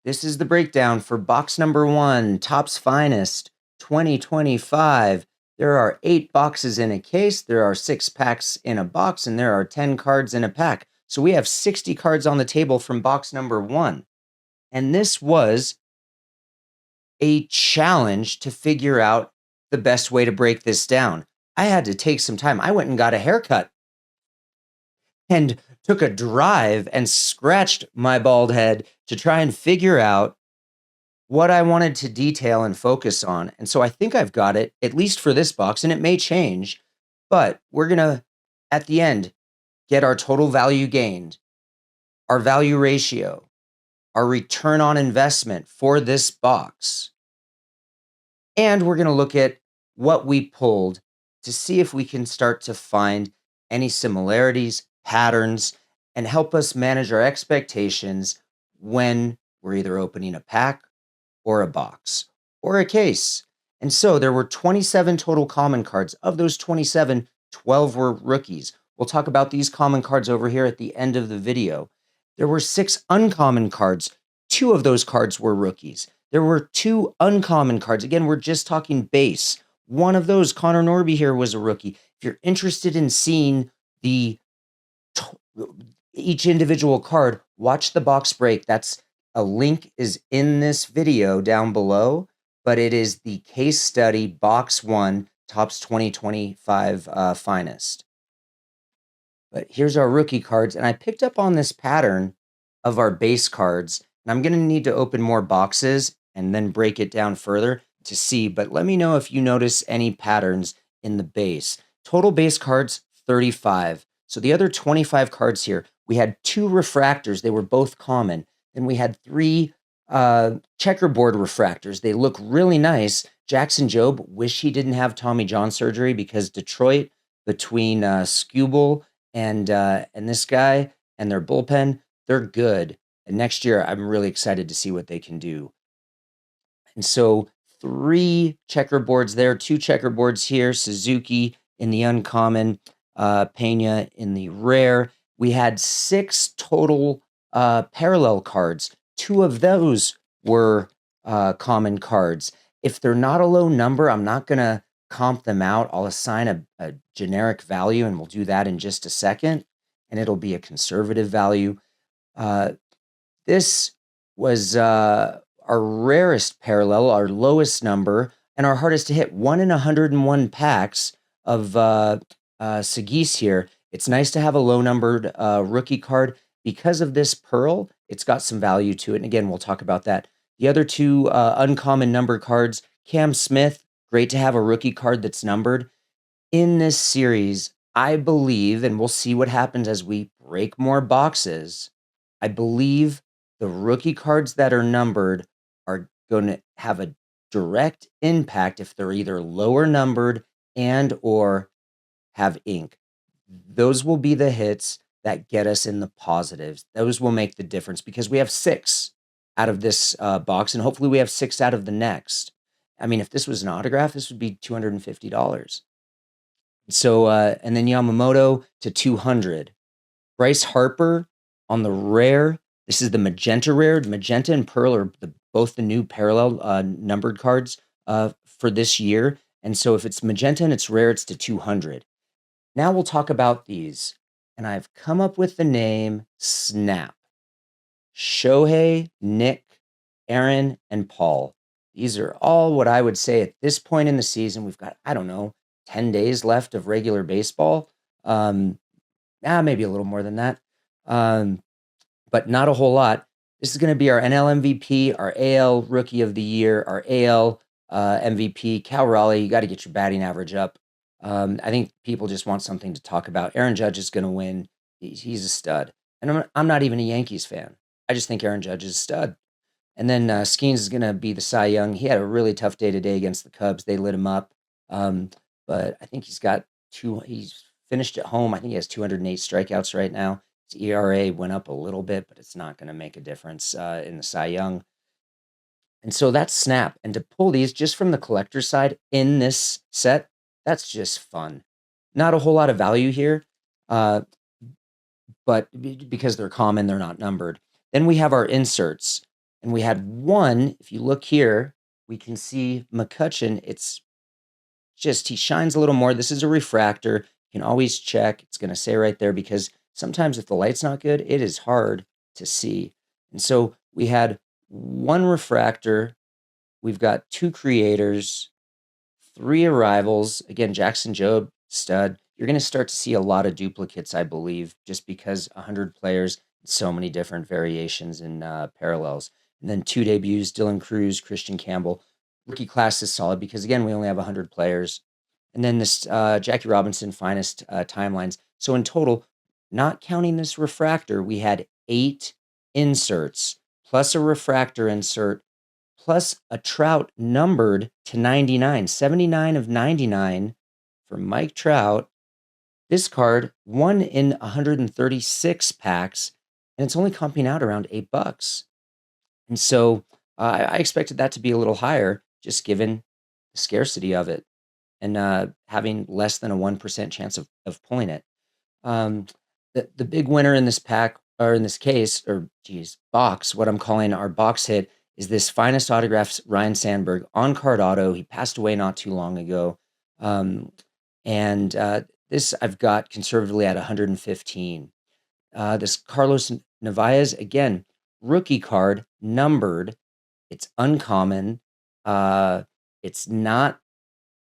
This is the breakdown for box number 1, Topps Finest 2025. There are 8 boxes in a case, there are 6 packs in a box, and there are 10 cards in a pack. So we have 60 cards on the table from box number 1. And this was a challenge to figure out the best way to break this down. I had to take some time. I went and got a haircut and took a drive and scratched my bald head to try and figure out what I wanted to detail and focus on. And so I think I've got it, at least for this box, and it may change, but we're going to, at the end, get our total value gained, our value ratio, our return on investment for this box. And we're going to look at what we pulled to see if we can start to find any similarities, patterns, and help us manage our expectations when we're either opening a pack or a box or a case. And so there were 27 total common cards. Of those 27, 12 were rookies. We'll talk about these common cards over here at the end of the video. There were 6 uncommon cards. 2 of those cards were rookies. There were 2 uncommon cards. Again, we're just talking base. One of those, Connor Norby here, was a rookie. If you're interested in seeing each individual card, watch the box break. That's a link is in this video down below, but it is the case study box 1 Topps 2025 Finest. But here's our rookie cards, and I picked up on this pattern of our base cards, and I'm going to need to open more boxes and then break it down further to see, but let me know if you notice any patterns in the base. Total base cards, 35. So the other 25 cards here, we had 2 refractors. They were both common. Then we had 3 checkerboard refractors. They look really nice. Jackson Jobe, wish he didn't have Tommy John surgery, because Detroit, between Skubal and this guy and their bullpen, they're good. And next year, I'm really excited to see what they can do. And so 3 checkerboards there, 2 checkerboards here, Suzuki in the uncommon, Pena in the rare. We had 6 total parallel cards. 2 of those were common cards. If they're not a low number, I'm not going to comp them out. I'll assign a generic value, and we'll do that in just a second, and it'll be a conservative value. This was our rarest parallel, our lowest number, and our hardest to hit. 1 in 101 packs of Sagis here. It's nice to have a low-numbered rookie card. Because of this pearl, it's got some value to it. And again, we'll talk about that. The other 2 uncommon number cards, Cam Smith, great to have a rookie card that's numbered. In this series, I believe, and we'll see what happens as we break more boxes, I believe the rookie cards that are numbered are going to have a direct impact if they're either lower numbered and or have ink. Those will be the hits that get us in the positives. Those will make the difference, because we have 6 out of this box, and hopefully we have 6 out of the next. I mean, if this was an autograph, this would be $250. So, and then Yamamoto to 200. Bryce Harper on the rare. This is the magenta rare. Magenta and pearl are both the new parallel numbered cards for this year. And so if it's magenta and it's rare, it's to 200. Now we'll talk about these. And I've come up with the name Snap. Shohei, Nick, Aaron, and Paul. These are all what I would say at this point in the season. We've got, I don't know, 10 days left of regular baseball. Maybe a little more than that. But not a whole lot. This is going to be our NL MVP, our AL Rookie of the Year, our AL MVP. Cal Raleigh, you got to get your batting average up. I think people just want something to talk about. Aaron Judge is going to win. He's a stud. And I'm not even a Yankees fan. I just think Aaron Judge is a stud. And then Skeens is going to be the Cy Young. He had a really tough day today against the Cubs. They lit him up. But I think he's finished at home. I think he has 208 strikeouts right now. His ERA went up a little bit, but it's not going to make a difference in the Cy Young. And so that's Snap. And to pull these just from the collector side in this set, that's just fun. Not a whole lot of value here, but because they're common, they're not numbered. Then we have our inserts. And we had one, if you look here, we can see McCutcheon, it's just, he shines a little more. This is a refractor. You can always check. It's going to say right there because sometimes if the light's not good, it is hard to see. And so we had one refractor. We've got two creators, three arrivals. Again, Jackson Jobe, stud. You're going to start to see a lot of duplicates, I believe, just because 100 players, so many different variations in parallels. And then two debuts, Dylan Cruz, Christian Campbell. Rookie class is solid because, again, we only have 100 players. And then this Jackie Robinson finest timelines. So in total, not counting this refractor, we had 8 inserts plus a refractor insert plus a Trout numbered to 99, 79 of 99 for Mike Trout. This card, 1 in 136 packs, and it's only comping out around $8. And so I expected that to be a little higher, just given the scarcity of it and having less than a 1% chance of pulling it. The big winner in this pack, or in this case, or geez, box, what I'm calling our box hit, is this finest autographs Ryne Sandberg on card auto. He passed away not too long ago. And this I've got conservatively at 115. This Carlos Narvaez, again, rookie card, numbered. It's uncommon. It's not,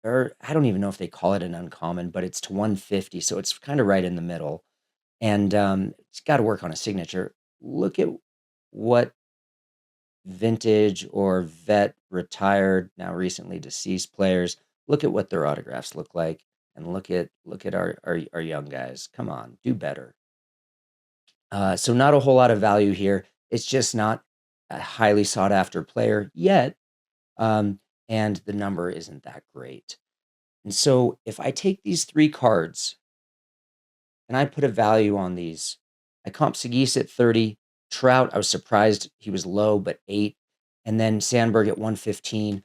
or I don't even know if they call it an uncommon, but it's to 150, so it's kind of right in the middle. And it's got to work on a signature. Look at what vintage or vet retired, now recently deceased players. Look at what their autographs look like, and look at our young guys. Come on, do better. So not a whole lot of value here. It's just not a highly sought after player yet, and the number isn't that great. And so if I take these 3 cards and I put a value on these, I comp Segis at 30, Trout, I was surprised he was low, but 8, and then Sandberg at 115.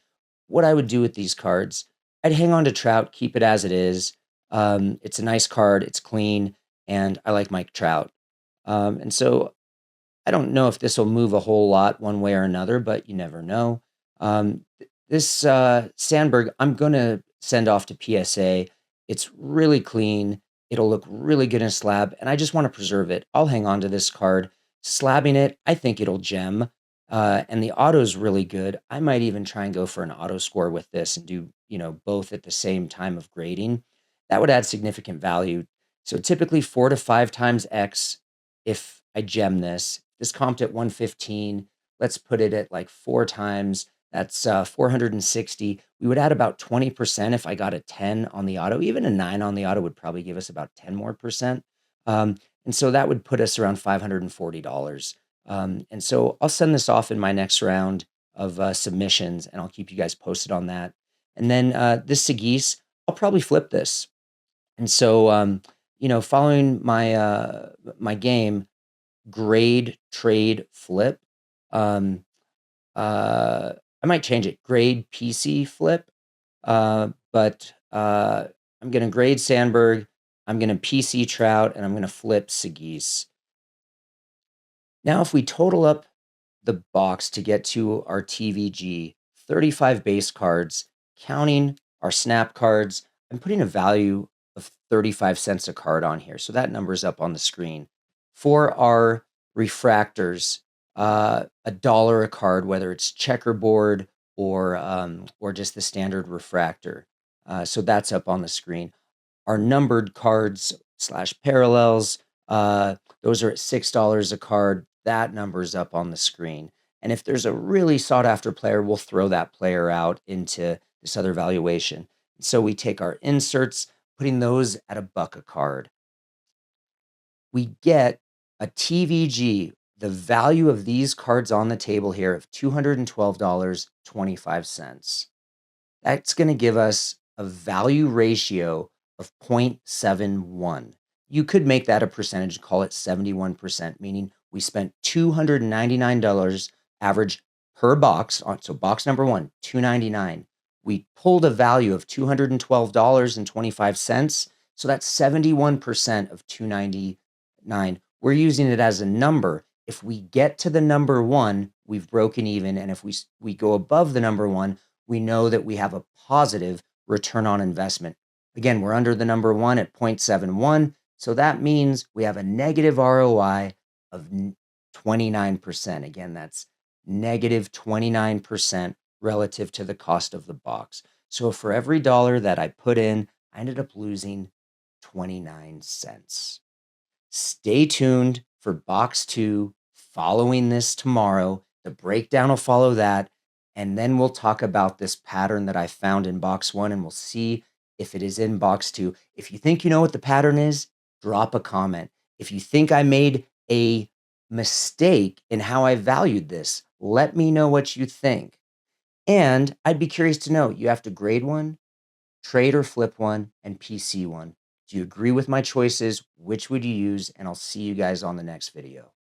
What I would do with these cards, I'd hang on to Trout, keep it as it is. It's a nice card, it's clean, and I like Mike Trout. And so I don't know if this will move a whole lot one way or another, but you never know. This Sandberg, I'm going to send off to PSA. It's really clean. It'll look really good in a slab, and I just want to preserve it. I'll hang on to this card. Slabbing it, I think it'll gem, and the auto's really good. I might even try and go for an auto score with this and do, both at the same time of grading. That would add significant value. So typically 4 to 5 times X if I gem this. This comped at 115. Let's put it at like 4 times. That's 460. We would add about 20% if I got a 10 on the auto. Even a 9 on the auto would probably give us about 10 more percent. And so that would put us around $540. And so I'll send this off in my next round of submissions, and I'll keep you guys posted on that. And then this Segis, I'll probably flip this. And so, following my game, grade, trade, flip, I might change it, grade, PC, flip. But I'm going to grade Sandberg, I'm going to PC Trout, and I'm going to flip Segis. Now, if we total up the box to get to our TVG, 35 base cards, counting our snap cards, I'm putting a value of 35 cents a card on here. So that number's up on the screen. For our refractors, $1 a card, whether it's checkerboard or just the standard refractor. So that's up on the screen. Our numbered cards / parallels, those are at $6 a card. That number's up on the screen. And if there's a really sought after player, we'll throw that player out into this other valuation. So we take our inserts, putting those at $1 a card. We get a TVG, the value of these cards on the table here of $212.25. That's going to give us a value ratio of 0.71. You could make that a percentage, call it 71%, meaning we spent $299 average per box. So box number 1, $299. We pulled a value of $212.25. So that's 71% of $299. We're using it as a number. If we get to the number 1, we've broken even. And if we go above the number one, we know that we have a positive return on investment. Again, we're under the number one at 0.71. So that means we have a negative ROI of 29%. Again, that's negative 29% relative to the cost of the box. So for every dollar that I put in, I ended up losing 29 cents. Stay tuned for box two following this tomorrow. The breakdown will follow that. And then we'll talk about this pattern that I found in box one, and we'll see if it is in box two. If you think you know what the pattern is, drop a comment. If you think I made a mistake in how I valued this, let me know what you think. And I'd be curious to know, you have to grade one, trade or flip one, and PC one. Do you agree with my choices? Which would you use? And I'll see you guys on the next video.